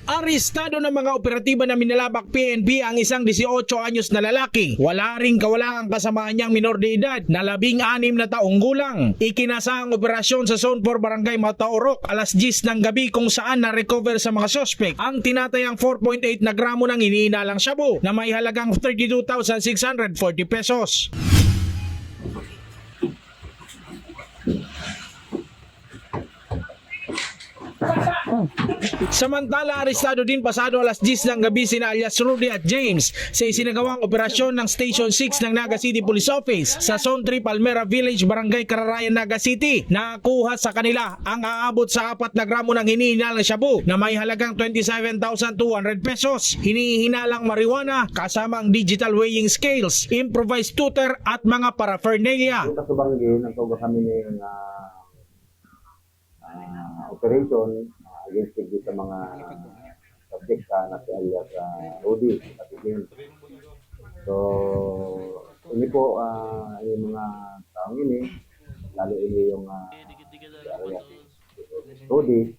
Arestado ng mga operatiba na minalabak PNP ang isang 18 anyos na lalaki. Wala ring kawalang kasamahan niyang minor de edad na 16 na taong gulang. Ikinasa ang operasyon sa Zone 4 Barangay Mataorok alas 10 ng gabi kung saan na-recover sa mga sospek ang tinatayang 4.8 na gramo ng iniinalang shabu na may halagang 32,640 pesos. Samantala, arestado din pasado alas 10 ng gabi sina alias Rudy at James sa isinagawang operasyon ng Station 6 ng Naga City Police Office sa Zone 3 Palmera Village, Barangay Kararayan, Naga City. Nakuha sa kanila ang aabot sa 4 na gramo ng hinihinalang shabu na may halagang 27,200 pesos, hinihinalang marijuana kasama ang digital weighing scales, improvised tutor at mga paraphernalia. Sa Subangin, nagtuga kami ng operation against sa mga subject na si alias Rudy at James. So, ini po yung mga taong ini, lalo ini yung si alias Rudy,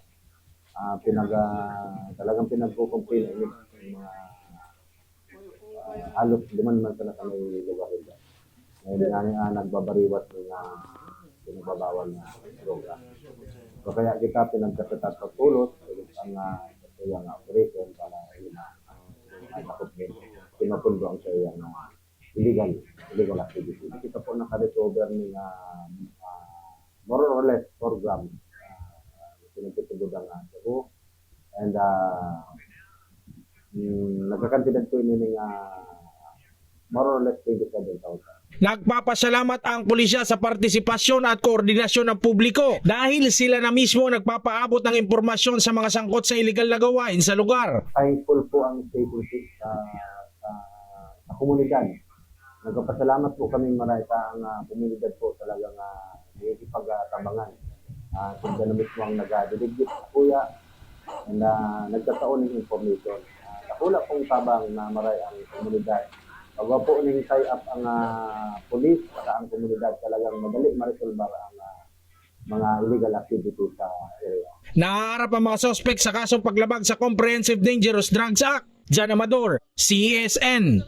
talagang pinagkukumpin ini yung mga halos duman man sa may lugar nila. Ngayon nagbabariwat ng pinagbabawal na droga. So kaya kita pinagkatatat pagtulot ang yung operation para makakot din pinapulbo ang sa iyang illegal activity. Kita po naka-recover ng more or less 4 grams pinagkatulog ang shabu and nagkakantidad po ini ng more or less 27,000. Nagpapasalamat ang pulisya sa partisipasyon at koordinasyon ng publiko dahil sila na mismo nagpapaabot ng impormasyon sa mga sangkot sa iligal na gawain sa lugar. Thankful po ang Station 6 sa komunidad. Nagpapasalamat po kami maray sa ang komunidad po talagang ipagtabangan. Sila na mismo ang nag-delegate sa kuya and nagkataon ng information. Nakula pong tabang na maray ang komunidad. Pag po ning tie up ang police at ang komunidad, talagang madali ma-resolve ang mga illegal activities sa area. Naharap ang mga sospek sa kasong paglabag sa Comprehensive Dangerous Drugs Act. Jan Amador, CSN.